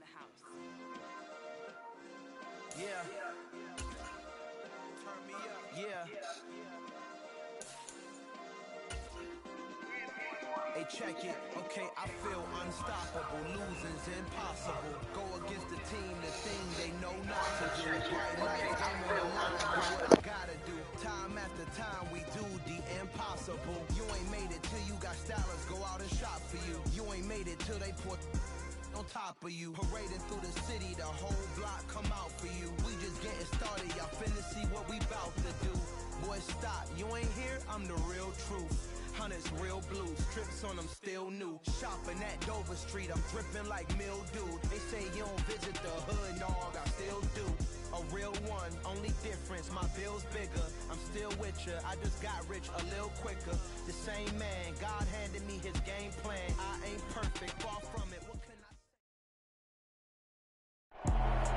the house. Yeah. Turn me up. Yeah. Hey, check it. Okay, I feel unstoppable. Losing's impossible. Go against the team, the thing they know not to do. Bright lights, game on the line. Do what I gotta do. Time after time, we do the impossible. You ain't made it till you got stylers go out and shop for you. You ain't made it till they put on top of you. Parading through the city, the whole block come out for you. We just getting started, y'all finna see what we bout to do. Boy, stop, you ain't here, I'm the real truth. Hunters real blue, strips on them still new. Shopping at Dover Street, I'm dripping like mildew. They say you don't visit the hood, dog, I still do. A real one, only difference, my bill's bigger. I'm still with ya, I just got rich a little quicker. The same man, God handed me his game plan. I ain't perfect, far from it. What can I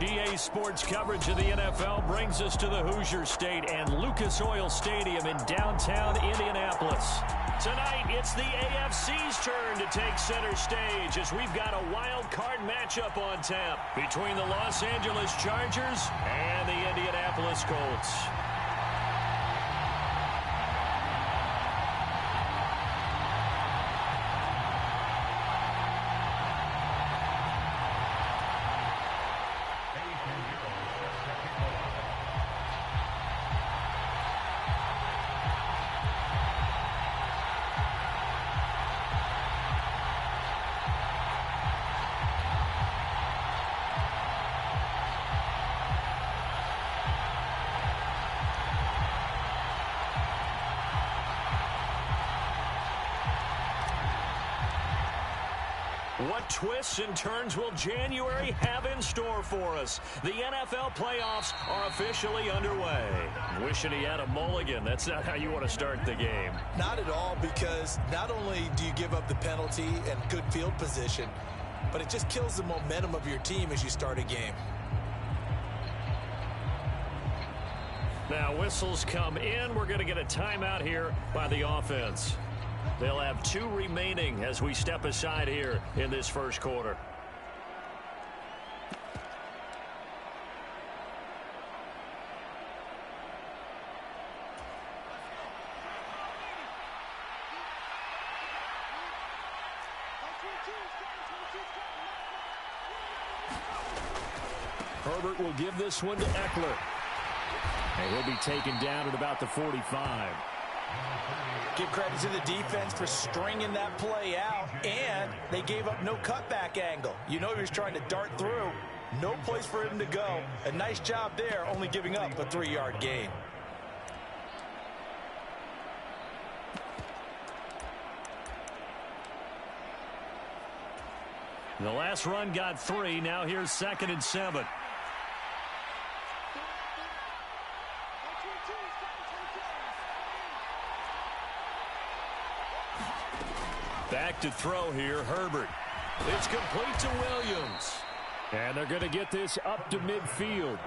EA Sports coverage of the NFL brings us to the Hoosier State and Lucas Oil Stadium in downtown Indianapolis. Tonight, it's the AFC's turn to take center stage as we've got a wild card matchup on tap between the Los Angeles Chargers and the Indianapolis Colts. What twists and turns will January have in store for us? The NFL playoffs are officially underway. Wishing he had a mulligan. That's not how you want to start the game. Not at all, because not only do you give up the penalty and good field position, but it just kills the momentum of your team as you start a game. Now whistles come in. We're going to get a timeout here by the offense. They'll have 2 remaining as we step aside here in this first quarter. Herbert will give this one to Eckler. And he'll be taken down at about the 45. Give credit to the defense for stringing that play out, and they gave up no cutback angle. You know he was trying to dart through. No place for him to go. A nice job there, only giving up a 3-yard gain. The last run got 3. Now here's 2nd and 7. Back to throw here, Herbert. It's complete to Williams. And they're going to get this up to midfield.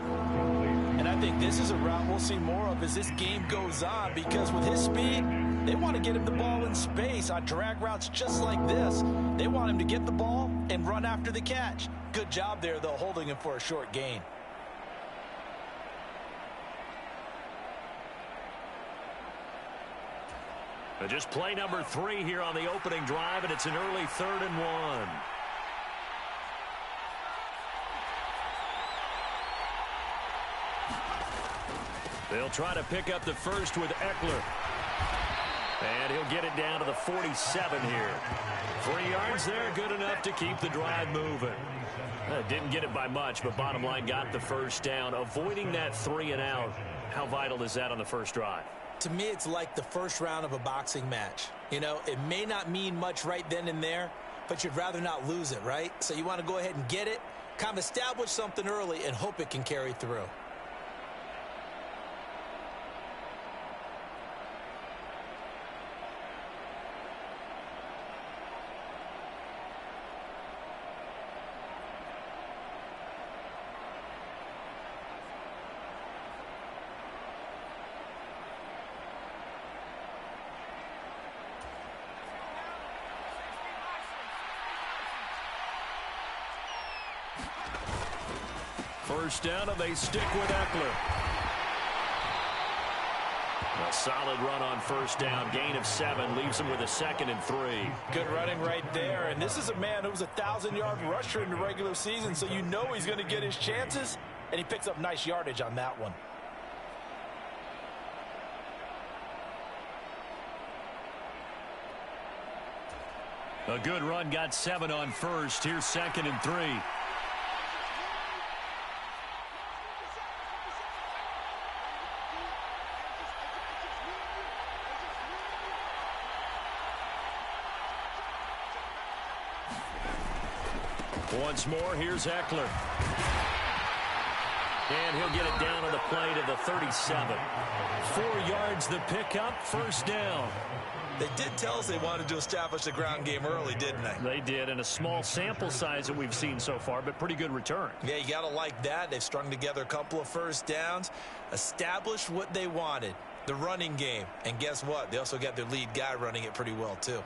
And I think this is a route we'll see more of as this game goes on, because with his speed, they want to get him the ball in space on drag routes just like this. They want him to get the ball and run after the catch. Good job there, though, holding him for a short gain. Just play number 3 here on the opening drive, and it's an early 3rd and 1. They'll try to pick up the first with Eckler. And he'll get it down to the 47 here. 3 yards there, good enough to keep the drive moving. Didn't get it by much, but bottom line got the first down. Avoiding that 3 and out, how vital is that on the first drive? To me, it's like the first round of a boxing match. You know, it may not mean much right then and there, but you'd rather not lose it, right? So you want to go ahead and get it, kind of establish something early, and hope it can carry through. First down, and they stick with Eckler. A solid run on first down. Gain of 7 leaves him with a 2nd and 3. Good running right there. And this is a man who was a 1,000-yard rusher in the regular season, so you know he's going to get his chances, and he picks up nice yardage on that one. A good run, got 7 on first. Here's 2nd and 3. Once more, here's Eckler. And he'll get it down on the play to the 37. 4 yards the pickup, first down. They did tell us they wanted to establish the ground game early, didn't they? They did, and a small sample size that we've seen so far, but pretty good return. Yeah, you got to like that. They've strung together a couple of first downs, established what they wanted, the running game. And guess what? They also got their lead guy running it pretty well, too.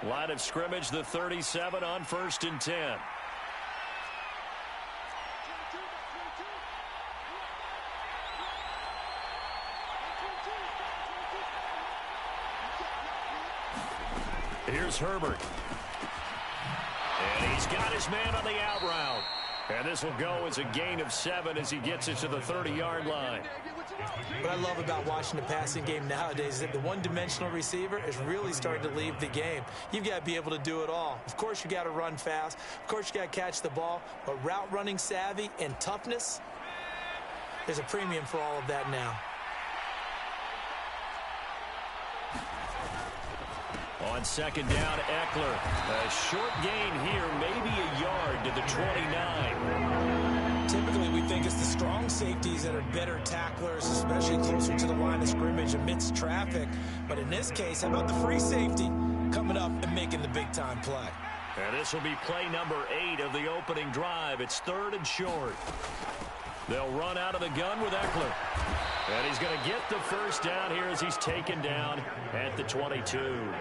Line of scrimmage, the 37 on 1st and 10. Here's Herbert. And he's got his man on the out route. And this will go as a gain of 7 as he gets it to the 30-yard line. What I love about watching the passing game nowadays is that the one-dimensional receiver is really starting to leave the game. You've got to be able to do it all. Of course, you got to run fast. Of course, you got to catch the ball. But route running savvy and toughness, there's a premium for all of that now. On 2nd down, Eckler. A short gain here, maybe a yard to the 29. Typically, we think it's the strong safeties that are better tacklers, especially closer to the line of scrimmage amidst traffic. But in this case, how about the free safety coming up and making the big-time play? And this will be play number 8 of the opening drive. It's 3rd and short. They'll run out of the gun with Eckler. And he's going to get the first down here as he's taken down at the 22.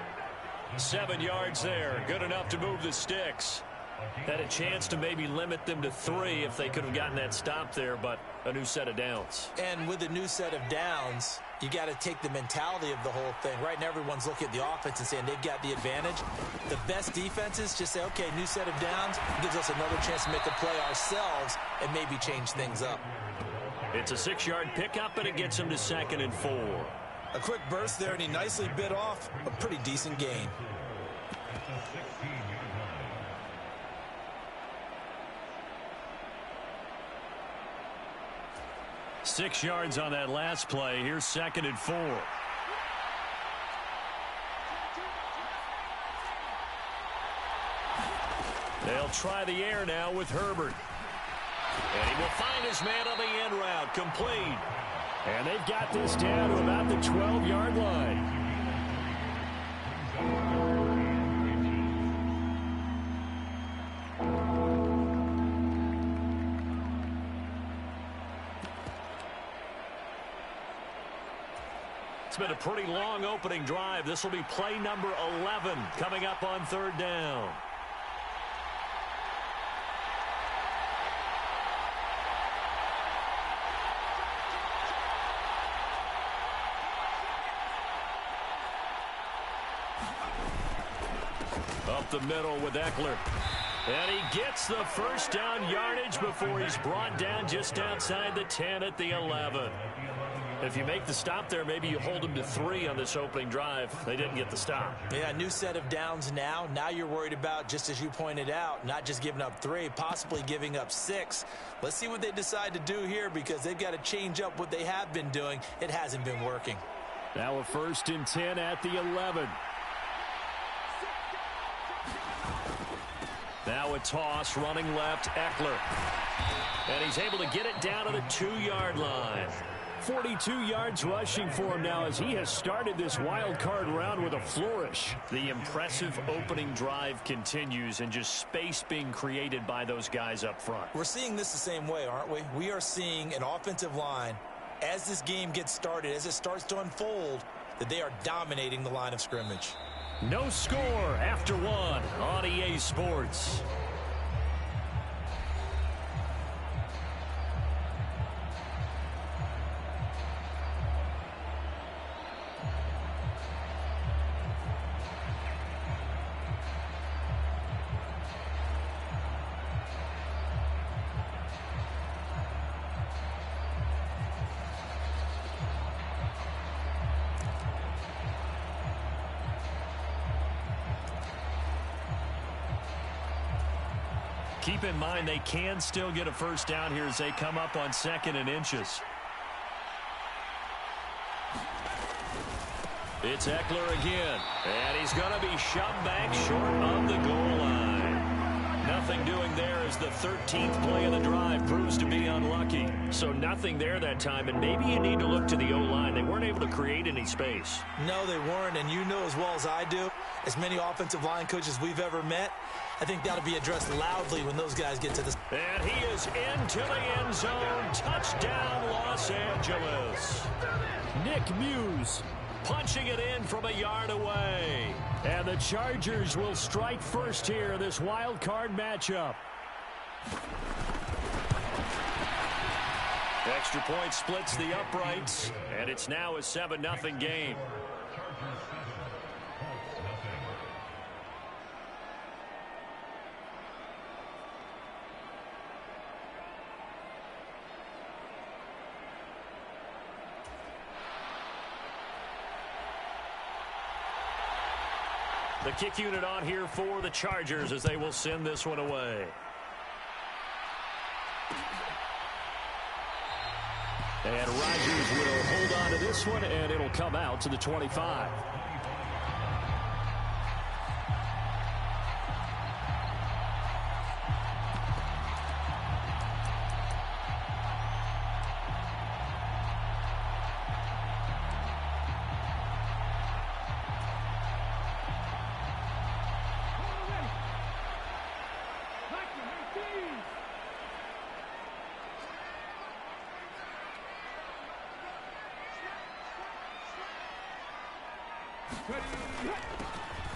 7 yards there. Good enough to move the sticks. Had a chance to maybe limit them to 3 if they could have gotten that stop there, but a new set of downs. And with a new set of downs, you got to take the mentality of the whole thing. Right now, everyone's looking at the offense and saying they've got the advantage. The best defenses just say, okay, new set of downs gives us another chance to make a play ourselves and maybe change things up. It's a 6-yard pickup, and it gets him to 2nd and 4. A quick burst there, and he nicely bit off a pretty decent gain. Six yards on that last play. Here's 2nd and 4. They'll try the air now with Herbert. And he will find his man on the end route. Complete. And they've got this down to about the 12-yard line. It's been a pretty long opening drive. This will be play number 11 coming up on 3rd down. Up the middle with Eckler. And he gets the first down yardage before he's brought down just outside the 10 at the 11. If you make the stop there, maybe you hold them to 3 on this opening drive. They didn't get the stop. Yeah, new set of downs now. Now you're worried about, just as you pointed out, not just giving up 3, possibly giving up 6. Let's see what they decide to do here, because they've got to change up what they have been doing. It hasn't been working. Now a 1st and 10 at the 11. Now a toss, running left, Eckler. And he's able to get it down to the 2-yard line. 42 yards rushing for him now as he has started this wild card round with a flourish. The impressive opening drive continues, and just space being created by those guys up front. We're seeing this the same way, aren't we? We are seeing an offensive line, as this game gets started, as it starts to unfold, that they are dominating the line of scrimmage. No score after one on EA Sports. Keep in mind they can still get a first down here as they come up on 2nd and inches. It's Eckler again, and he's going to be shoved back short of the goal line. Nothing doing there as the 13th play of the drive proves to be unlucky. So nothing there that time, and maybe you need to look to the O-line. They weren't able to create any space. No, they weren't, and you know as well as I do, as many offensive line coaches we've ever met, I think that'll be addressed loudly when those guys get to this. And he is into the end zone. Touchdown, Los Angeles. Nick Muse punching it in from a yard away. And the Chargers will strike first here, this wild card matchup. Extra point splits the uprights, and it's now a 7-0 game. The kick unit on here for the Chargers as they will send this one away. And Rodgers will hold on to this one, and it'll come out to the 25.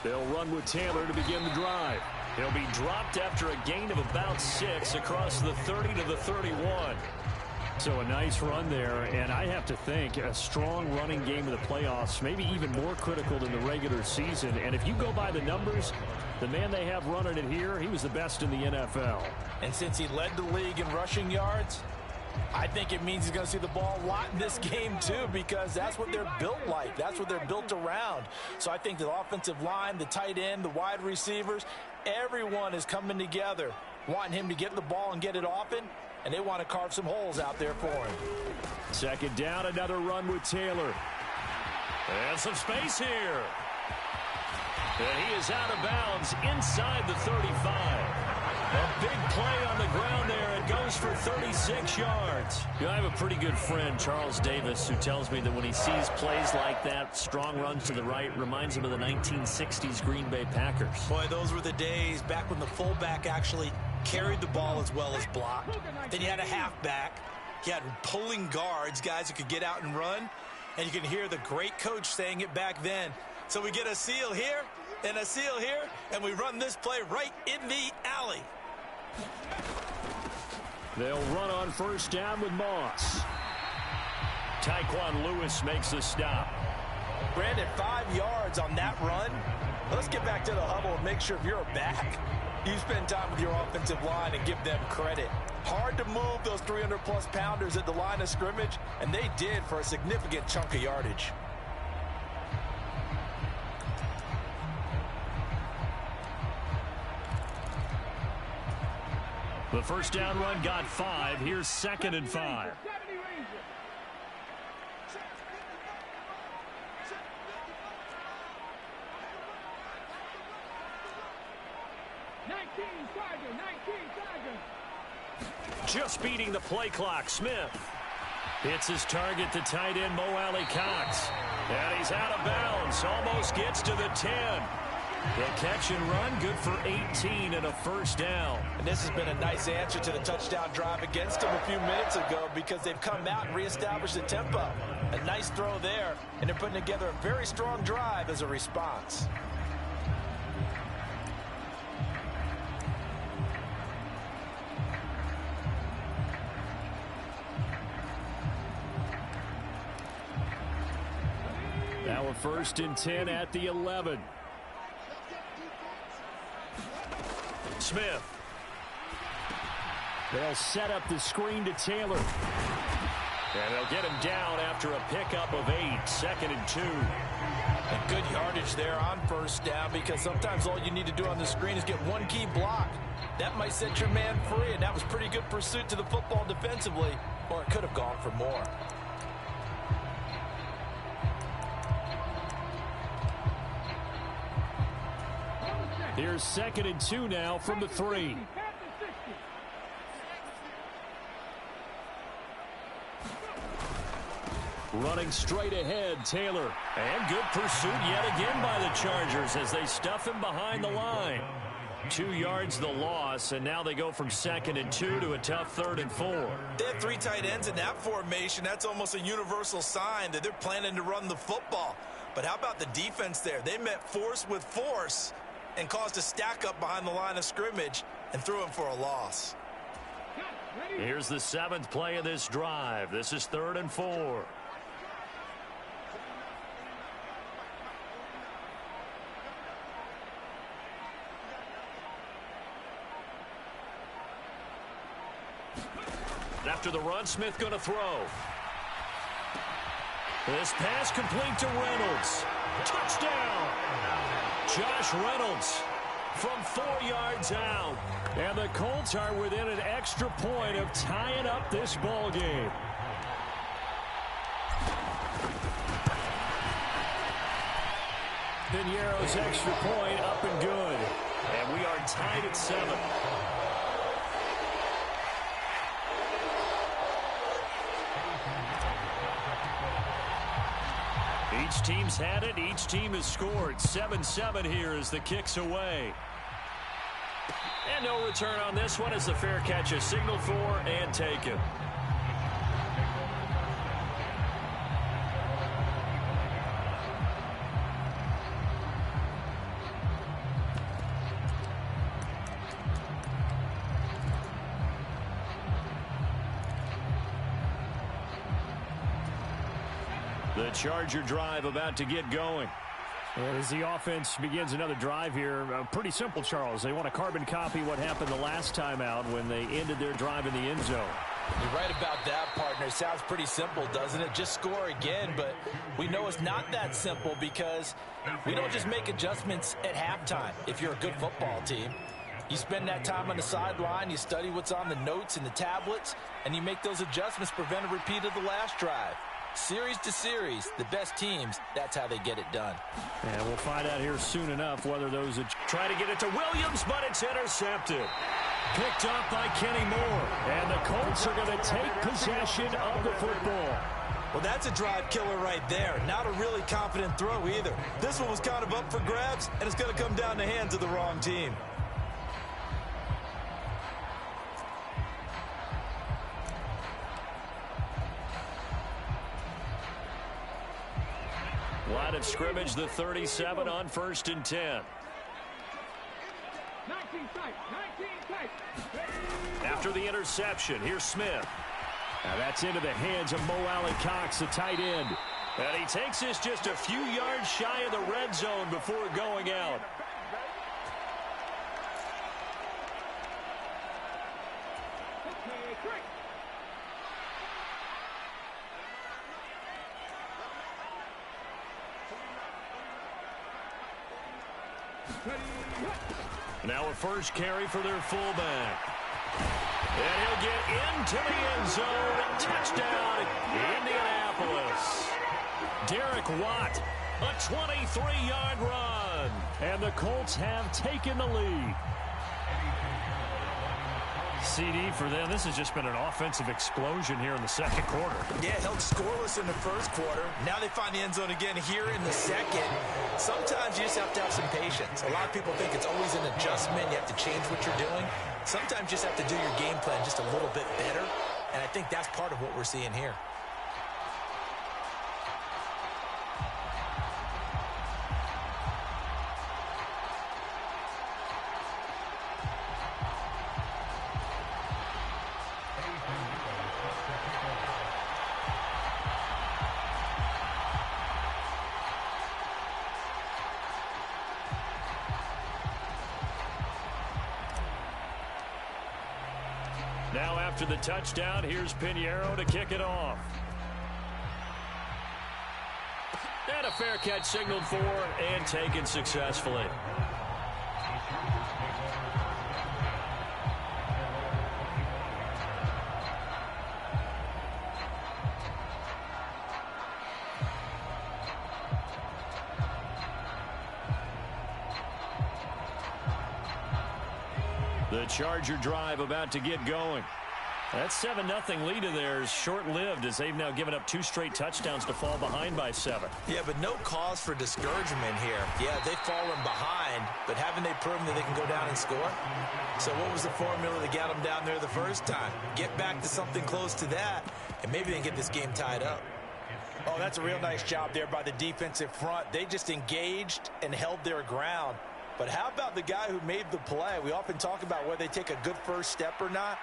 They'll run with Taylor to begin the drive. He'll be dropped after a gain of about 6 across the 30 to the 31. So a nice run there, and I have to think a strong running game of the playoffs, maybe even more critical than the regular season. And if you go by the numbers, the man they have running it here, he was the best in the NFL. And since he led the league in rushing yards, I think it means he's going to see the ball a lot in this game, too, because that's what they're built like. That's what they're built around. So I think the offensive line, the tight end, the wide receivers, everyone is coming together, wanting him to get the ball and get it often, and they want to carve some holes out there for him. 2nd down, another run with Taylor. And some space here. And he is out of bounds inside the 35. A big play on the ground there. It goes for 36 yards. You know, I have a pretty good friend, Charles Davis, who tells me that when he sees plays like that, strong runs to the right, reminds him of the 1960s Green Bay Packers. Boy, those were the days back when the fullback actually carried the ball as well as blocked. Then you had a halfback. You had pulling guards, guys who could get out and run. And you can hear the great coach saying it back then. So we get a seal here and a seal here, and we run this play right in the alley. They'll run on 1st down with Moss. Tyquan Lewis makes the stop. Brandon, 5 yards on that run. Let's get back to the huddle and make sure if you're a back, you spend time with your offensive line and give them credit. Hard to move those 300-plus pounders at the line of scrimmage, and they did for a significant chunk of yardage. The 1st down run got 5. Here's 2nd and 5. Just beating the play clock, Smith. Hits his target to tight end Mo Alley-Cox. And he's out of bounds. Almost gets to the 10. The catch and run, good for 18 and a 1st down. And this has been a nice answer to the touchdown drive against them a few minutes ago because they've come out and reestablished the tempo. A nice throw there, and they're putting together a very strong drive as a response. Now a 1st and 10 at the 11. Smith. They'll set up the screen to Taylor. And they'll get him down after a pickup of 8, 2nd and 2. And good yardage there on 1st down, because sometimes all you need to do on the screen is get one key block. That might set your man free, and that was pretty good pursuit to the football defensively, or it could have gone for more. Here's 2nd and 2 now from the 3. Running straight ahead, Taylor. And good pursuit yet again by the Chargers as they stuff him behind the line. 2 yards the loss, and now they go from 2nd and 2 to a tough 3rd and 4. They have 3 tight ends in that formation. That's almost a universal sign that they're planning to run the football. But how about the defense there? They met force with force and caused a stack up behind the line of scrimmage and threw him for a loss. Here's the 7th play of this drive. This is 3rd and 4. After the run, Smith going to throw. This pass complete to Reynolds. Touchdown! Josh Reynolds from 4 yards out. And the Colts are within an extra point of tying up this ball game. Piñeiro's extra point up and good. And we are tied at 7. Each team's had it. Each team has scored. 7-7 here as the kick's away. And no return on this one as the fair catch is signaled for and taken. The Charger drive about to get going. And as the offense begins another drive here, pretty simple, Charles. They want to carbon copy what happened the last time out when they ended their drive in the end zone. You're right about that, partner. It sounds pretty simple, doesn't it? Just score again, but we know it's not that simple because we don't just make adjustments at halftime if you're a good football team. You spend that time on the sideline, you study what's on the notes and the tablets, and you make those adjustments to prevent a repeat of the last drive. Series to series, the best teams, that's how they get it done. And we'll find out here soon enough whether those try to get it to Williams, but it's intercepted. Picked up by Kenny Moore. And the Colts are going to take possession of the football. Well, that's a drive killer right there. Not a really confident throw either. This one was kind of up for grabs, and it's going to come down the hands of the wrong team. Line of scrimmage, the 37 on 1st and 10. After the interception, here's Smith. Now that's into the hands of Mo Alley-Cox, the tight end. And he takes this just a few yards shy of the red zone before going out. Now a first carry for their fullback. And he'll get into the end zone. Touchdown, Indianapolis. Derek Watt, a 23-yard run. And the Colts have taken the lead. CD for them. This has just been an offensive explosion here in the second quarter. Yeah, held scoreless in the first quarter. Now they find the end zone again here in the second. Sometimes you just have to have some patience. A lot of people think it's always an adjustment. You have to change what you're doing. Sometimes you just have to do your game plan just a little bit better. And I think that's part of what we're seeing here. Now after the touchdown, here's Pinheiro to kick it off. And a fair catch signaled for and taken successfully. The Charger drive about to get going. That 7-0 lead of theirs short-lived as they've now given up 2 straight touchdowns to fall behind by 7. Yeah, but no cause for discouragement here. Yeah, they've fallen behind, but haven't they proven that they can go down and score? So what was the formula that got them down there the first time? Get back to something close to that, and maybe they can get this game tied up. Oh, that's a real nice job there by the defensive front. They just engaged and held their ground. But how about the guy who made the play? We often talk about whether they take a good first step or not.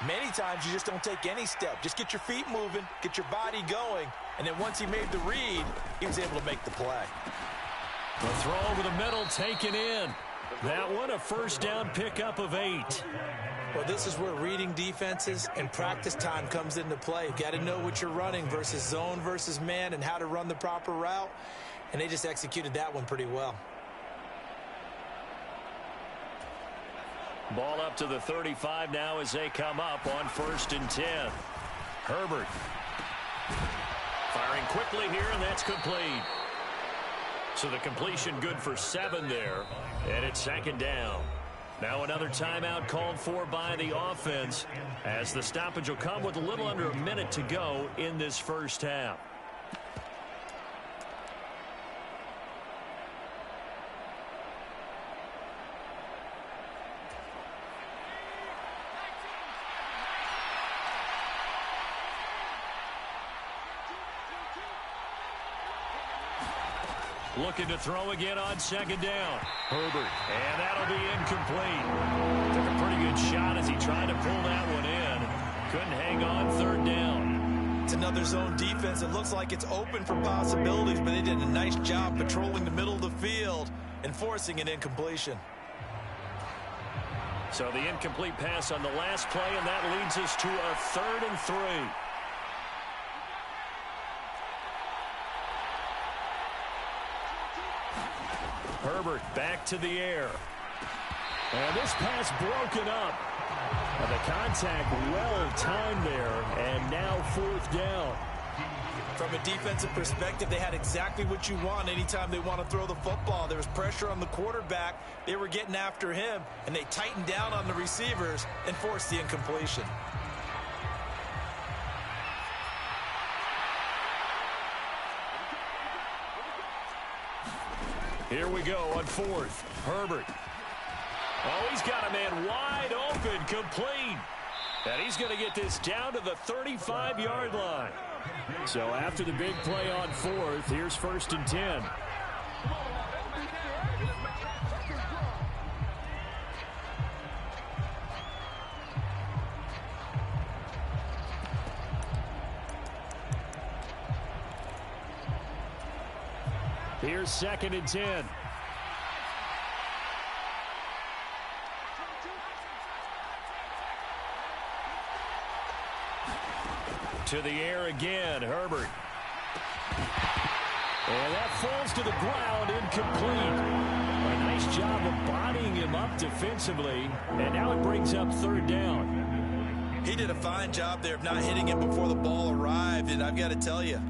Many times you just don't take any step. Just get your feet moving, get your body going, and then once he made the read, he was able to make the play. The throw over the middle taken in. That one a first down pickup of 8. Well, this is where reading defenses and practice time comes into play. You've got to know what you're running versus zone versus man and how to run the proper route, and they just executed that one pretty well. Ball up to the 35 now as they come up on 1st and 10. Herbert firing quickly here, and that's complete. So the completion good for 7 there, and it's 2nd down. Now another timeout called for by the offense as the stoppage will come with a little under a minute to go in this first half. Looking to throw again on 2nd down. Herbert. And that'll be incomplete. Took a pretty good shot as he tried to pull that one in. Couldn't hang on 3rd down. It's another zone defense. It looks like it's open for possibilities, but they did a nice job patrolling the middle of the field and forcing an incompletion. So the incomplete pass on the last play, and that leads us to a 3rd and 3. Herbert back to the air. And this pass broken up. And the contact well timed there. And now 4th down. From a defensive perspective, they had exactly what you want anytime they want to throw the football. There was pressure on the quarterback. They were getting after him. And they tightened down on the receivers and forced the incompletion. Here we go on 4th. Herbert. Oh, he's got a man wide open, complete. And he's going to get this down to the 35-yard line. So after the big play on 4th, here's 1st and 10. Here's 2nd and 10. To the air again, Herbert. And that falls to the ground, incomplete. A nice job of bodying him up defensively, and now it brings up 3rd down. He did a fine job there of not hitting him before the ball arrived, and I've got to tell you,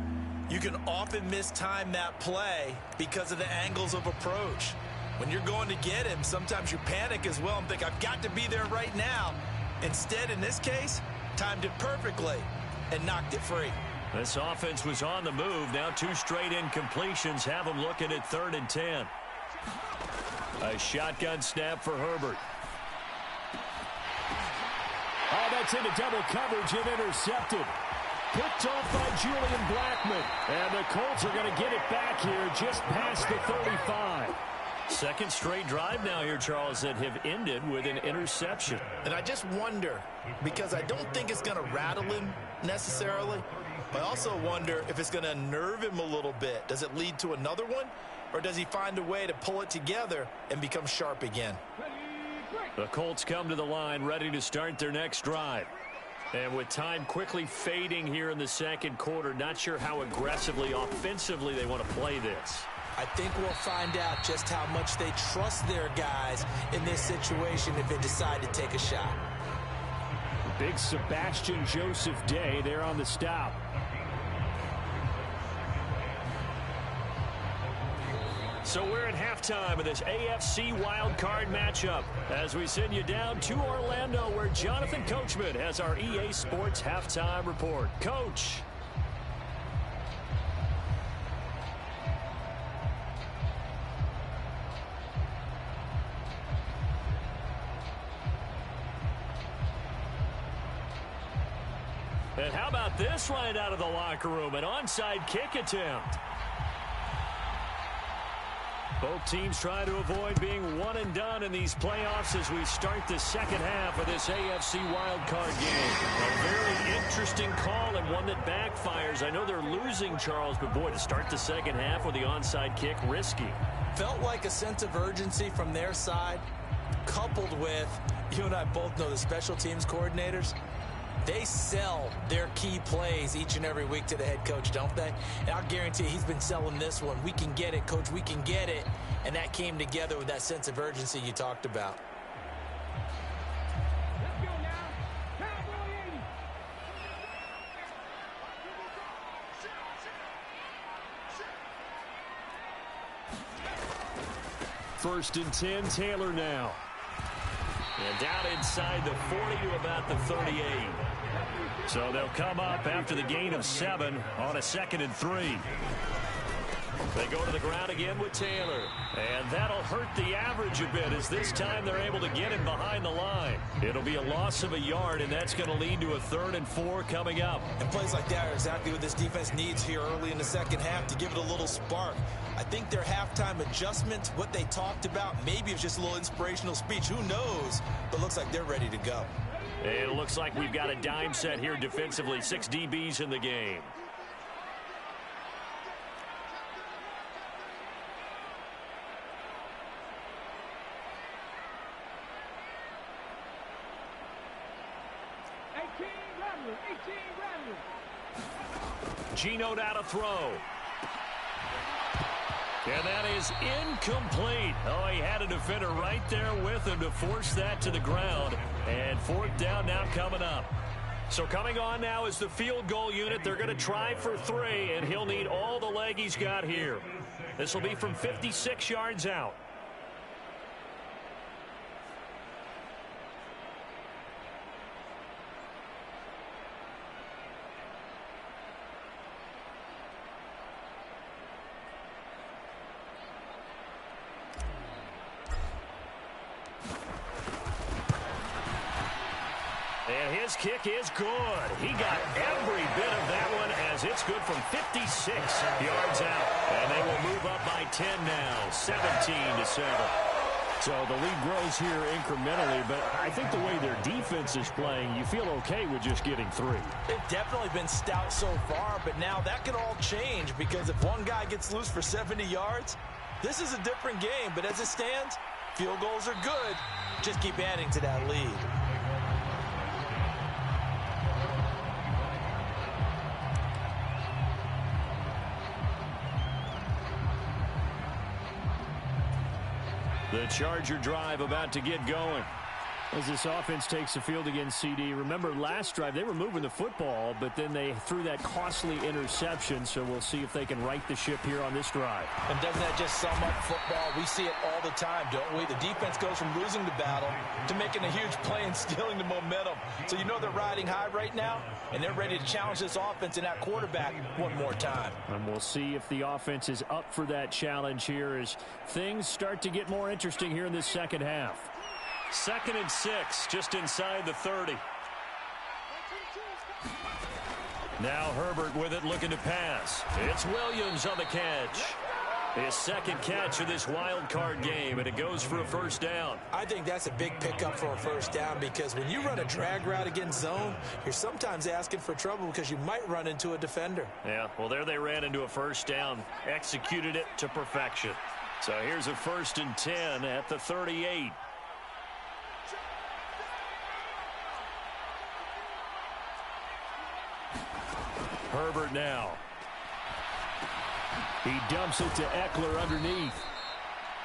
you can often mistime that play because of the angles of approach. When you're going to get him, sometimes you panic as well and think, I've got to be there right now. Instead, in this case, timed it perfectly and knocked it free. This offense was on the move. Now 2 straight incompletions have them looking at 3rd and 10. A shotgun snap for Herbert. Oh, that's into double coverage and intercepted. Picked off by Julian Blackmon. And the Colts are going to get it back here just past the 35. 2nd straight drive now here, Charles, that have ended with an interception. And I just wonder, because I don't think it's going to rattle him necessarily, but I also wonder if it's going to unnerve him a little bit. Does it lead to another one, or does he find a way to pull it together and become sharp again? The Colts come to the line ready to start their next drive. And with time quickly fading here in the second quarter, not sure how aggressively, offensively they want to play this. I think we'll find out just how much they trust their guys in this situation if they decide to take a shot. Big Sebastian Joseph Day there on the stop. So we're at halftime of this AFC wildcard matchup as we send you down to Orlando where Jonathan Coachman has our EA Sports halftime report. Coach. And how about this right out of the locker room? An onside kick attempt. Both teams try to avoid being one and done in these playoffs as we start the second half of this AFC wildcard game. A very interesting call and one that backfires. I know they're losing, Charles, but boy, to start the second half with the onside kick, risky. Felt like a sense of urgency from their side, coupled with, you and I both know the special teams coordinators, they sell their key plays each and every week to the head coach, don't they? And I'll guarantee he's been selling this one. We can get it, coach. We can get it. And that came together with that sense of urgency you talked about. Let's go now. Cowboy 80. First and 10, Taylor now. And down inside the 40 to about the 38. So they'll come up after the gain of 7 on a 2nd and 3. They go to the ground again with Taylor. And that'll hurt the average a bit as this time they're able to get him behind the line. It'll be a loss of a yard, and that's going to lead to a 3rd and 4 coming up. And plays like that are exactly what this defense needs here early in the second half to give it a little spark. I think their halftime adjustments, what they talked about, maybe it's just a little inspirational speech. Who knows? But looks like they're ready to go. And it looks like we've got a dime set here defensively. 6 DBs in the game. Geno now to throw. And that is incomplete. Oh, he had a defender right there with him to force that to the ground. And 4th down now coming up. So coming on now is the field goal unit. They're going to try for 3, and he'll need all the leg he's got here. This will be from 56 yards out. And his kick is good. He got every bit of that one as it's good from 56 yards out. And they will move up by 10 now, 17-7. So the lead grows here incrementally, but I think the way their defense is playing, you feel okay with just getting 3. They've definitely been stout so far, but now that could all change because if one guy gets loose for 70 yards, this is a different game. But as it stands, field goals are good. Just keep adding to that lead. The Charger drive about to get going. As this offense takes the field against CD. Remember last drive they were moving the football, but then they threw that costly interception. So we'll see if they can right the ship here on this drive. And doesn't that just sum up football? We see it all the time, don't we? The defense goes from losing the battle to making a huge play and stealing the momentum. So you know they're riding high right now, and they're ready to challenge this offense and that quarterback one more time. And we'll see if the offense is up for that challenge here as things start to get more interesting here in this second half. 2nd and 6, just inside the 30. Now Herbert with it, looking to pass. It's Williams on the catch. His 2nd catch of this wild card game, and it goes for a 1st down. I think that's a big pickup for a 1st down because when you run a drag route against zone, you're sometimes asking for trouble because you might run into a defender. Yeah, well, there they ran into a 1st down, executed it to perfection. So here's a 1st and 10 at the 38. Herbert now. He dumps it to Eckler underneath.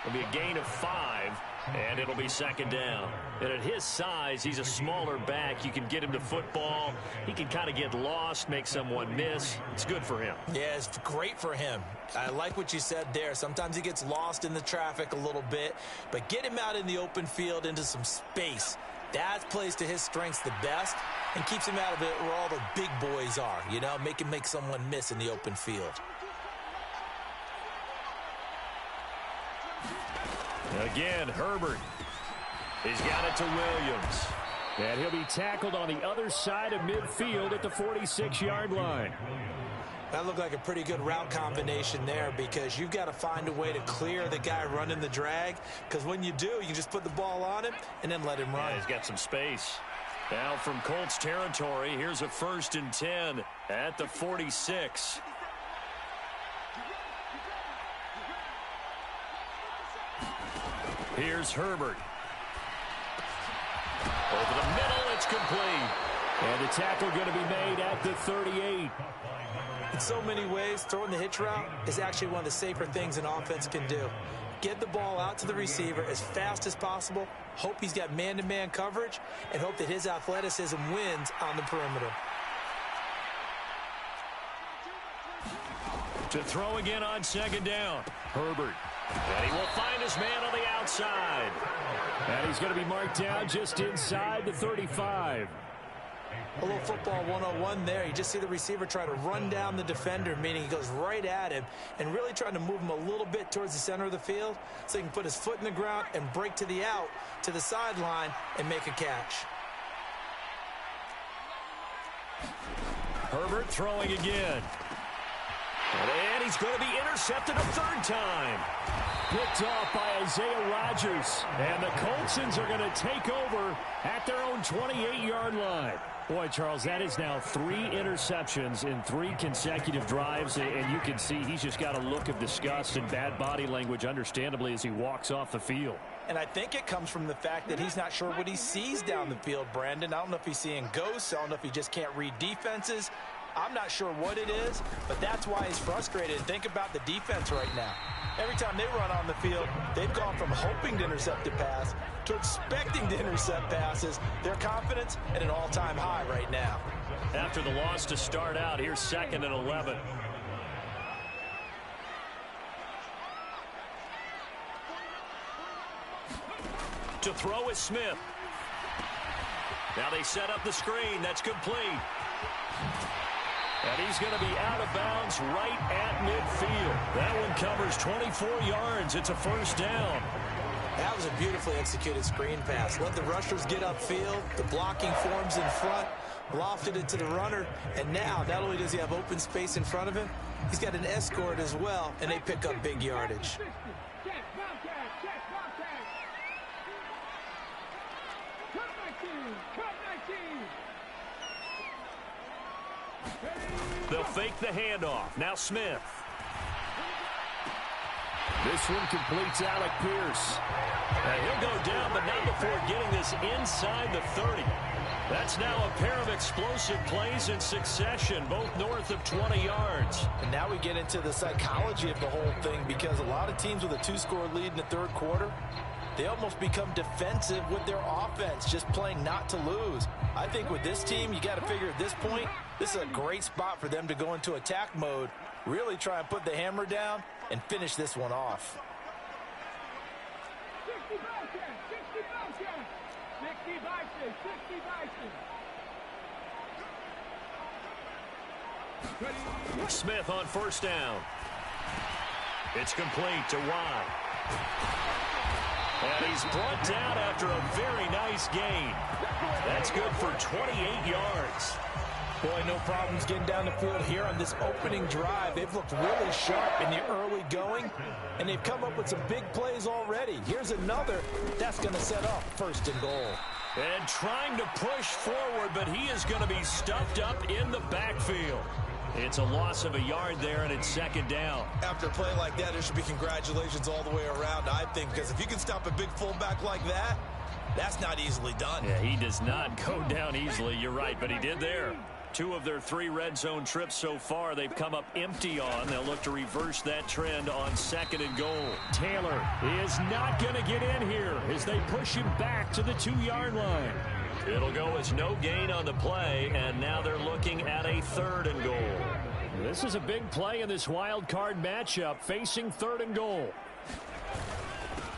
It'll be a gain of 5, and it'll be second down. And at his size, he's a smaller back. You can get him to football. He can kind of get lost, make someone miss. It's good for him. Yeah, it's great for him. I like what you said there. Sometimes he gets lost in the traffic a little bit, but get him out in the open field into some space. That plays to his strengths the best and keeps him out of it where all the big boys are, you know, make him make someone miss in the open field. Again, Herbert. He's got it to Williams. And he'll be tackled on the other side of midfield at the 46-yard line. That looked like a pretty good route combination there because you've got to find a way to clear the guy running the drag, because when you do, you can just put the ball on him and then let him run. Yeah, he's got some space. Now from Colts territory, here's a 1st and 10 at the 46. Here's Herbert. Over the middle, it's complete. And the tackle going to be made at the 38. In so many ways, throwing the hitch route is actually one of the safer things an offense can do. Get the ball out to the receiver as fast as possible, hope he's got man-to-man coverage, and hope that his athleticism wins on the perimeter. To throw again on second down. Herbert. And he will find his man on the outside. And he's going to be marked down just inside the 35. A little football 101 there. You just see the receiver try to run down the defender, meaning he goes right at him and really trying to move him a little bit towards the center of the field so he can put his foot in the ground and break to the out, to the sideline, and make a catch. Herbert throwing again. And he's going to be intercepted a 3rd time. Picked off by Isaiah Rodgers. And the Coltsons are going to take over at their own 28-yard line. Boy, Charles, that is now 3 interceptions in 3 consecutive drives. And you can see he's just got a look of disgust and bad body language, understandably, as he walks off the field. And I think it comes from the fact that he's not sure what he sees down the field, Brandon. I don't know if he's seeing ghosts. I don't know if he just can't read defenses. I'm not sure what it is, but that's why he's frustrated. Think about the defense right now. Every time they run on the field, they've gone from hoping to intercept a pass to expecting to intercept passes. Their confidence at an all-time high right now. After the loss to start out, here's 2nd and 11. To throw is Smith. Now they set up the screen. That's complete. And he's going to be out of bounds right at midfield. That one covers 24 yards. It's a 1st down. That was a beautifully executed screen pass. Let the rushers get upfield. The blocking forms in front. Lofted it to the runner. And now, not only does he have open space in front of him, he's got an escort as well, and they pick up big yardage. They'll fake the handoff. Now Smith. This one completes Alec Pierce. And he'll go down, but not before getting this inside the 30. That's now a pair of explosive plays in succession, both north of 20 yards. And now we get into the psychology of the whole thing, because a lot of teams with a 2-score lead in the 3rd quarter, they almost become defensive with their offense, just playing not to lose. I think with this team, you got to figure at this point, this is a great spot for them to go into attack mode, really try and put the hammer down and finish this one off. 60 Smith on 1st down. It's complete to Watt. And he's brought down after a very nice gain. That's good for 28 yards. Boy, no problems getting down the field here on this opening drive. They've looked really sharp in the early going, and they've come up with some big plays already. Here's another. That's going to set up 1st and goal. And trying to push forward, but he is going to be stuffed up in the backfield. It's a loss of a yard there, and it's 2nd down. After a play like that, there should be congratulations all the way around, I think, because if you can stop a big fullback like that, that's not easily done. Yeah, he does not go down easily. You're right, but he did there. 2 of their 3 red zone trips so far, they've come up empty on. They'll look to reverse that trend on 2nd and goal. Taylor is not going to get in here as they push him back to the 2-yard line. It'll go as no gain on the play, and now they're looking at a 3rd and goal. This is a big play in this wild card matchup, facing 3rd and goal.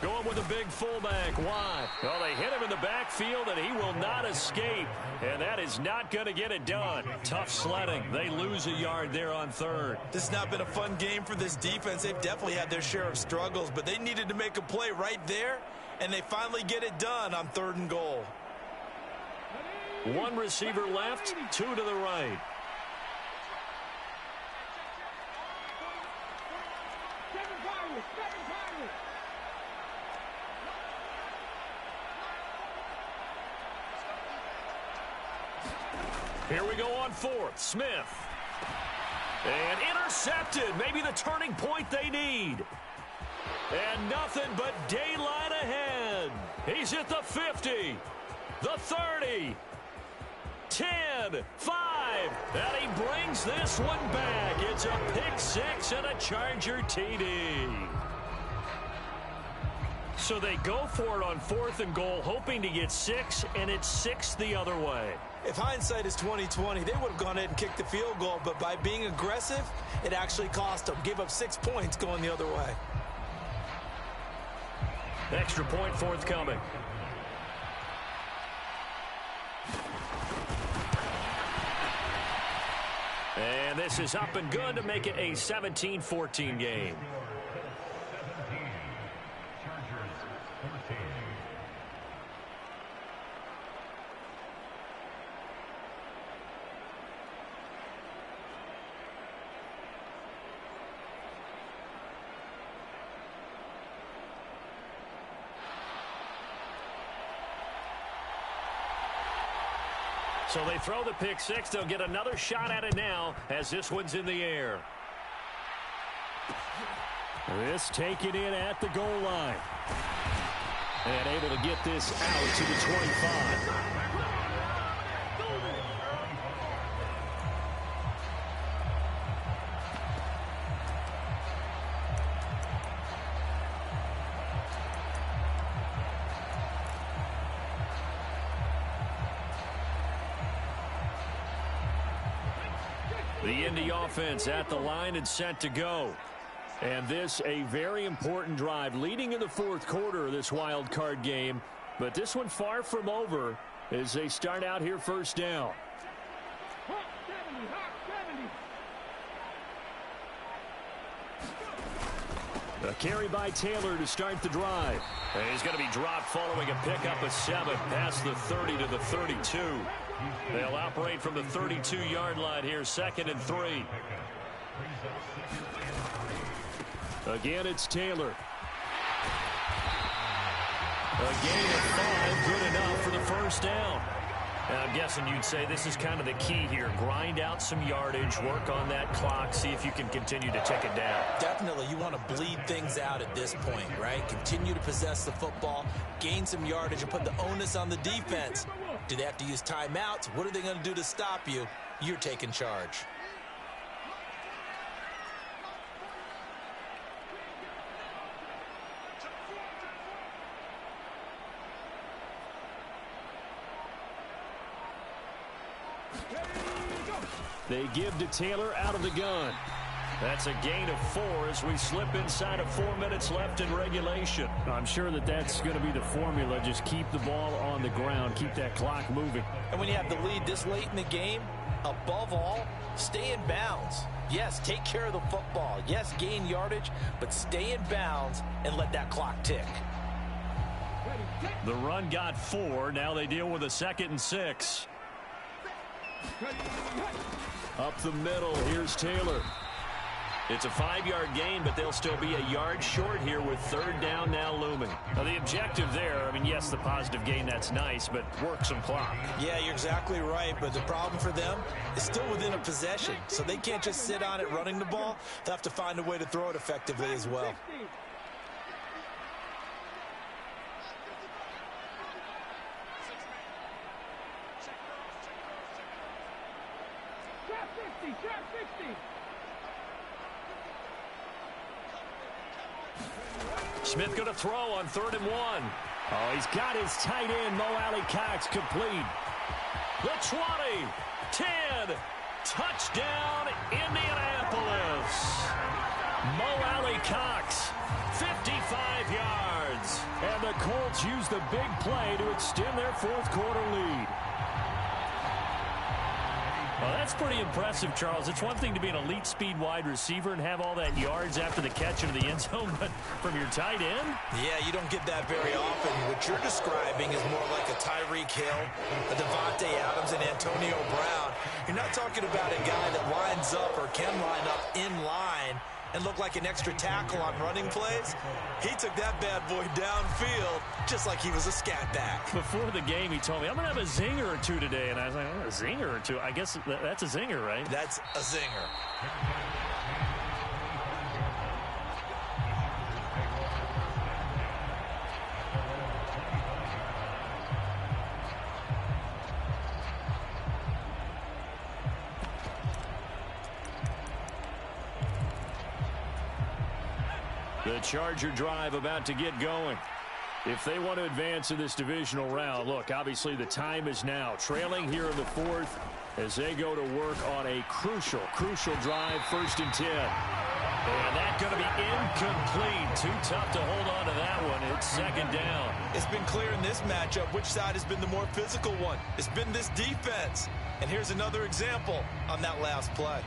Going with a big fullback. Why? Well, they hit him in the backfield, and he will not escape. And that is not going to get it done. Tough sledding. They lose a yard there on 3rd. This has not been a fun game for this defense. They've definitely had their share of struggles, but they needed to make a play right there, and they finally get it done on 3rd and goal. 1 receiver left, 2 to the right. Here we go on 4th. Smith. And intercepted. Maybe the turning point they need. And nothing but daylight ahead. He's at the 50. The 30. 10. 5. And he brings this one back. It's a pick 6 and a Charger TD. So they go for it on 4th and goal, hoping to get 6, and it's 6 the other way. If hindsight is 20/20, they would have gone ahead and kicked the field goal, but by being aggressive, it actually cost them. Gave up 6 points going the other way. Extra point forthcoming. And this is up and good to make it a 17-14 game. So they throw the pick 6. They'll get another shot at it now as this one's in the air. This taken in at the goal line. And able to get this out to the 25. The Indy offense at the line and set to go. And this a very important drive leading in the 4th quarter of this wild card game. But this one far from over as they start out here 1st down. A carry by Taylor to start the drive. And he's going to be dropped following a pickup of 7 past the 30 to the 32. They'll operate from the 32-yard line here, 2nd and 3. Again, it's Taylor. A gain of 5, good enough for the 1st down. And I'm guessing you'd say this is kind of the key here. Grind out some yardage, work on that clock, see if you can continue to tick it down. Definitely, you want to bleed things out at this point, right? Continue to possess the football, gain some yardage, and put the onus on the defense. Do they have to use timeouts? What are they going to do to stop you? You're taking charge. They give to Taylor out of the gun. That's a gain of 4 as we slip inside of 4 minutes left in regulation. I'm sure that that's going to be the formula. Just keep the ball on the ground. Keep that clock moving. And when you have the lead this late in the game, above all, stay in bounds. Yes, take care of the football. Yes, gain yardage, but stay in bounds and let that clock tick. The run got 4. Now they deal with a 2nd and 6. Up the middle, here's Taylor. It's a 5-yard gain, but they'll still be a yard short here with 3rd down now looming. Now the objective there, I mean, yes, the positive gain, that's nice, but work some clock. Yeah, you're exactly right, but the problem for them is still within a possession, so they can't just sit on it running the ball. They'll have to find a way to throw it effectively as well. Trap 60. Smith going to throw on 3rd and 1. Oh, he's got his tight end, Mo Alie-Cox, complete. The 20, 10, touchdown, Indianapolis. Mo Alie-Cox, 55 yards. And the Colts use the big play to extend their 4th quarter lead. Well, that's pretty impressive, Charles. It's one thing to be an elite speed wide receiver and have all that yards after the catch into the end zone, but from your tight end? Yeah, you don't get that very often. What you're describing is more like a Tyreek Hill, a Devontae Adams, and Antonio Brown. You're not talking about a guy that lines up or can line up in line and look like an extra tackle on running plays. He took that bad boy downfield just like he was a scat back. Before the game, he told me, I'm going to have a zinger or two today. And I was like, oh, a zinger or two? I guess that's a zinger, right? That's a zinger. The Charger drive about to get going. If they want to advance in this divisional round, look, obviously the time is now. Trailing here in the 4th as they go to work on a crucial drive, 1st and 10. And that's going to be incomplete. Too tough to hold on to that one. It's 2nd down. It's been clear in this matchup which side has been the more physical one. It's been this defense. And here's another example on that last play.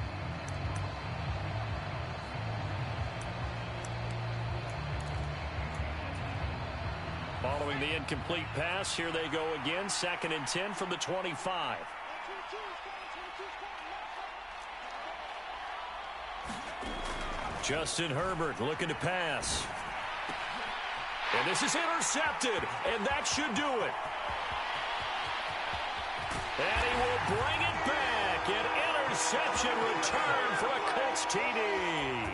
Following the incomplete pass, here they go again. 2nd and 10 from the 25. Justin Herbert looking to pass. And this is intercepted, and that should do it. And he will bring it back. An interception return for a Colts TD.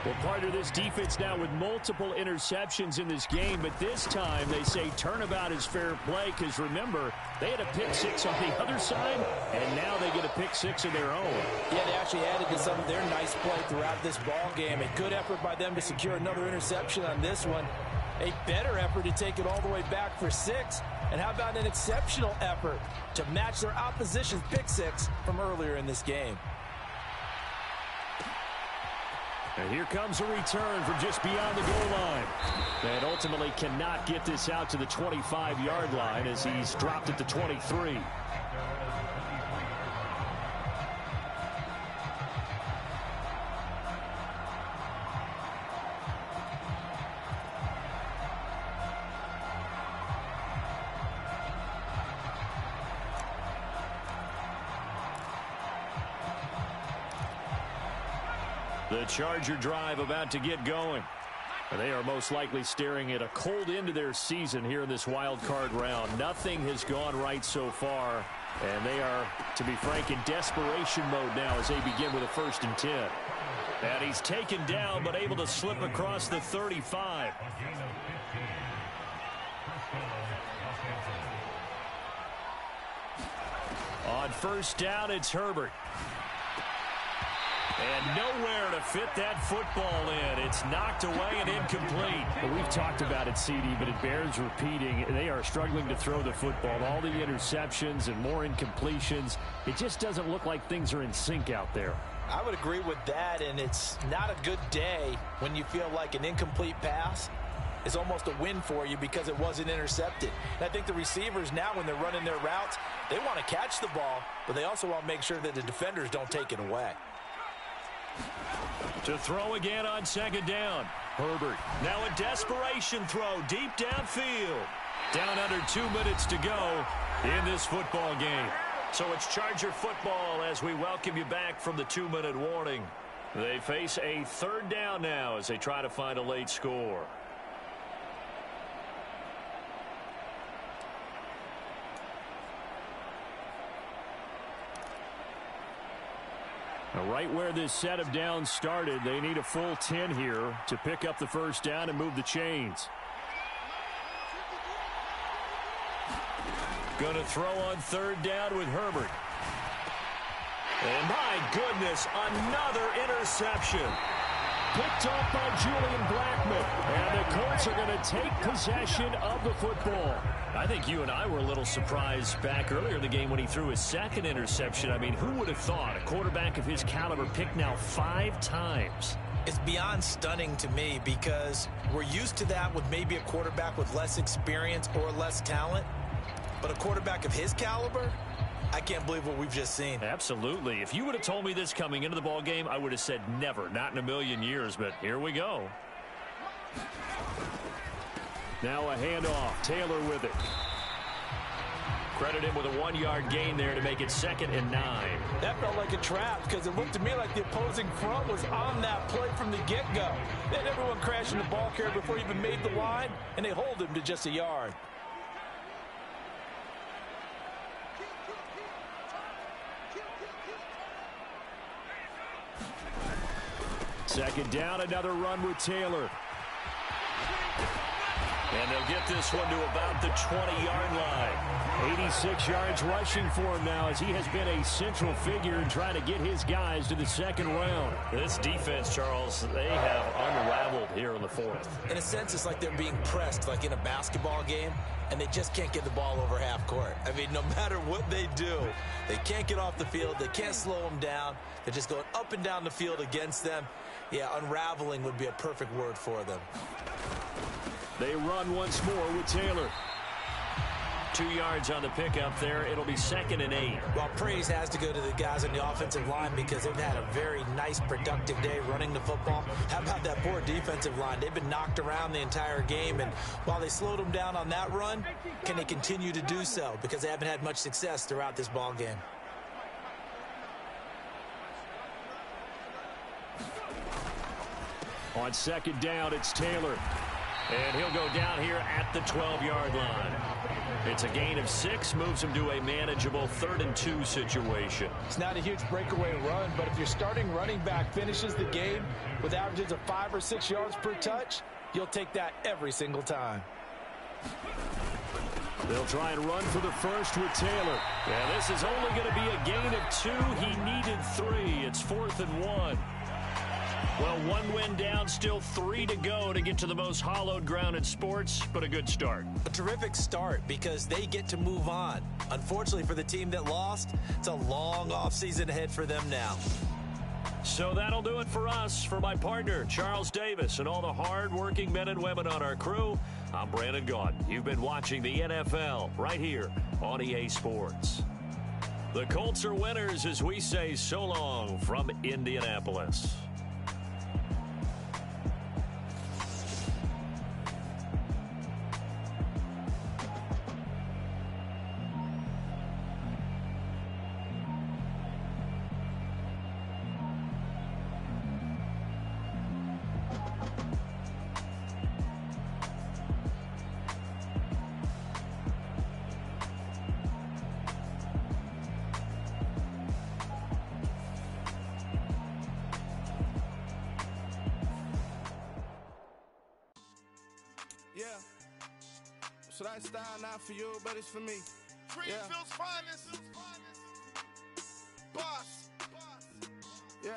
Well, part of this defense now with multiple interceptions in this game, but this time they say turnabout is fair play because, remember, they had a pick 6 on the other side, and now they get a pick 6 of their own. Yeah, they actually added to some of their nice play throughout this ball game. A good effort by them to secure another interception on this one. A better effort to take it all the way back for 6. And how about an exceptional effort to match their opposition's pick 6 from earlier in this game? And here comes a return from just beyond the goal line. And ultimately cannot get this out to the 25-yard line as he's dropped at the 23. The Charger drive about to get going. They are most likely staring at a cold end to their season here in this wild card round. Nothing has gone right so far, and they are, to be frank, in desperation mode now as they begin with a 1st and 10. And he's taken down but able to slip across the 35. On 1st down, it's Herbert. And nowhere to fit that football in. It's knocked away and incomplete. Well, we've talked about it, CD, but it bears repeating. They are struggling to throw the football. All the interceptions and more incompletions. It just doesn't look like things are in sync out there. I would agree with that, and it's not a good day when you feel like an incomplete pass is almost a win for you because it wasn't intercepted. And I think the receivers now, when they're running their routes, they want to catch the ball, but they also want to make sure that the defenders don't take it away. To throw again on 2nd down. Herbert, now a desperation throw deep downfield. Down under 2 minutes to go in this football game. So it's Charger football as we welcome you back from the 2-minute warning. They face a 3rd down now as they try to find a late score. Right where this set of downs started, they need a full 10 here to pick up the 1st down and move the chains. Going to throw on 3rd down with Herbert. And my goodness, another interception. Picked off by Julian Blackmon. And the Colts are going to take possession of the football. I think you and I were a little surprised back earlier in the game when he threw his second interception. I mean, who would have thought a quarterback of his caliber picked now 5 times? It's beyond stunning to me because we're used to that with maybe a quarterback with less experience or less talent. But a quarterback of his caliber, I can't believe what we've just seen. Absolutely. If you would have told me this coming into the ball game, I would have said never, not in a million years. But here we go. Now a handoff. Taylor with it. Credit him with a 1-yard gain there to make it 2nd and 9. That felt like a trap because it looked to me like the opposing front was on that play from the get-go. They had everyone crashing the ball carrier before he even made the line, and they hold him to just a yard. Second down, another run with Taylor. And they'll get this one to about the 20-yard line. 86 yards rushing for him now as he has been a central figure in trying to get his guys to the 2nd round. This defense, Charles, they have unraveled here in the 4th. In a sense, it's like they're being pressed like in a basketball game, and they just can't get the ball over half court. I mean, no matter what they do, they can't get off the field. They can't slow them down. They're just going up and down the field against them. Yeah, unraveling would be a perfect word for them. They run once more with Taylor. 2 yards on the pickup there. It'll be 2nd and 8. Well, praise has to go to the guys on the offensive line because they've had a very nice, productive day running the football. How about that poor defensive line? They've been knocked around the entire game, and while they slowed them down on that run, can they continue to do so? Because they haven't had much success throughout this ball game. On 2nd down, it's Taylor. And he'll go down here at the 12-yard line. It's a gain of 6, moves him to a manageable 3rd and 2 situation. It's not a huge breakaway run, but if your starting running back finishes the game with averages of 5 or 6 yards per touch, you'll take that every single time. They'll try and run for the first with Taylor. Yeah, this is only going to be a gain of 2. He needed 3. It's 4th and 1. Well, 1 win down, still 3 to go to get to the most hallowed ground in sports, but a good start. A terrific start because they get to move on. Unfortunately for the team that lost, it's a long offseason ahead for them now. So that'll do it for us. For my partner, Charles Davis, and all the hard-working men and women on our crew, I'm Brandon Gaudin. You've been watching the NFL right here on EA Sports. The Colts are winners as we say so long from Indianapolis. Yeah. So that style not for you, but it's for me. Greenfield's finest. Boss. Yeah.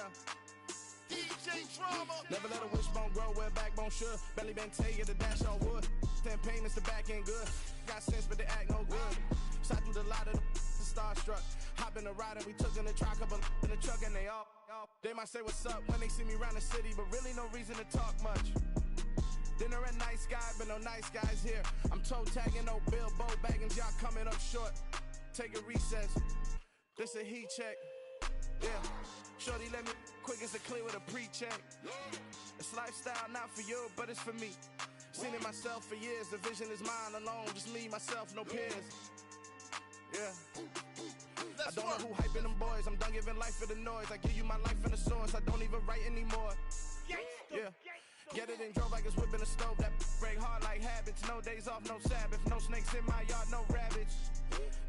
DJ Drama. Never let a wishbone grow where backbone should. Belly been taking the dash on wood. 10 payments, the back end good. Got sense, but they act no good. Shot through the lot of the starstruck. Hop in the ride and we took in the truck, couple in the truck, and they all. They might say what's up when they see me around the city, but really no reason to talk much. Dinner at nice guy, but no nice guys here. I'm toe tagging, no Bilbo Baggins, y'all coming up short. Take a recess. This a heat check. Yeah. Shorty let me quick as a clear with a pre-check. It's lifestyle not for you, but it's for me. Seen it myself for years. The vision is mine alone. Just me, myself, no peers. Yeah. I don't know who hyping them boys. I'm done giving life for the noise. I give you my life in the source. I don't even write anymore. Yeah. Get it and drove like it's whipping a stove. That break hard like habits. No days off, no Sabbath. No snakes in my yard, no rabbits.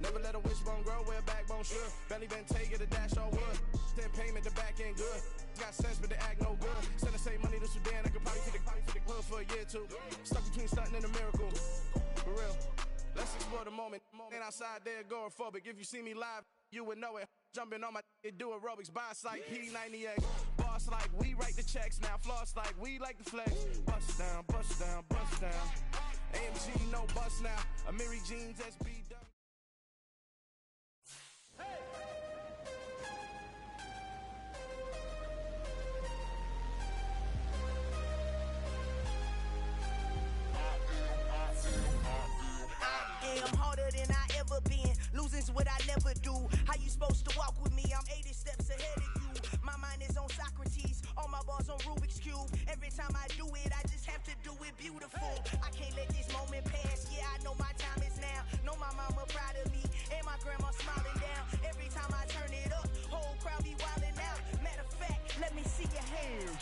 Never let a wishbone grow where backbone should. Belly been taking the dash on wood. 10 payment, the back end good. Got sense, but they act no good. Send the same money to Sudan. I could probably take the hood for a year or two. Stuck between stunting and a miracle. For real. Let's explore the moment. Moment outside there agoraphobic. If you see me live, you would know it. Jumping on my do aerobics, boss like P90X. Boss like we write the checks now. Floss like we like the flex. Bust down, bust down, bust down. AMG no bust now. Amiri Jeans SB. I'm harder than I ever been. Losing's what I never do. How you supposed to walk with me? I'm 80 steps ahead of you. My mind is on Socrates. All my bars on Rubik's Cube. Every time I do it, I just have to do it beautiful. I can't let this moment pass. Yeah, I know my time is now. Know my mama proud of me. And my grandma smiling down. Every time I turn it up, whole crowd be wilding out. Matter of fact, let me see your hands.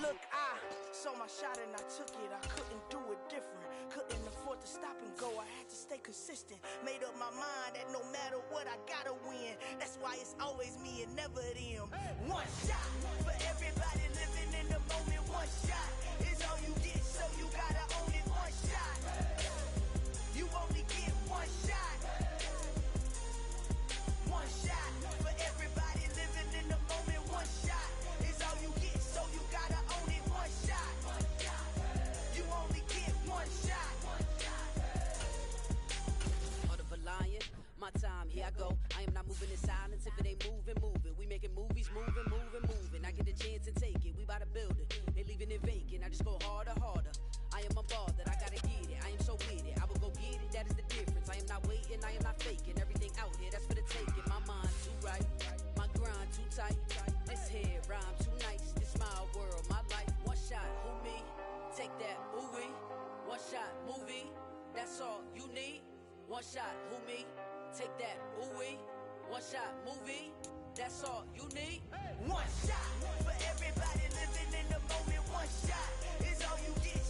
Look, I saw my shot and I took it. I couldn't do it different. Couldn't afford to stop and go. I had to stay consistent. Made up my mind that no matter what, I gotta win. That's why it's always me and never them. One shot for everybody living in the moment. One shot is all you get, so you gotta own it. One shot. You only get one shot. One shot for everybody living in the moment. One shot is all you get, so you gotta own it. One shot. You only get one shot. Heart of a lion, my time, here I go. I am not moving in silence. If it ain't moving, moving. We making movies, moving, moving, moving. I get the chance to take it. We bout to build it. They leaving it vacant. I just go harder, harder. I am a ball that I gotta get it. I am so with it. I will go get it. That is the difference. I am not waiting. I am not faking. Everything out here, that's for the taking. My mind too right. My grind too tight. This head rhyme too nice. This my world, my life. One shot, who me? Take that, ooh-wee. One shot, movie. That's all you need. One shot, who me? Take that, ooh-wee. One shot, movie. That's all you need. One shot for everybody living in the moment. One shot is all you get,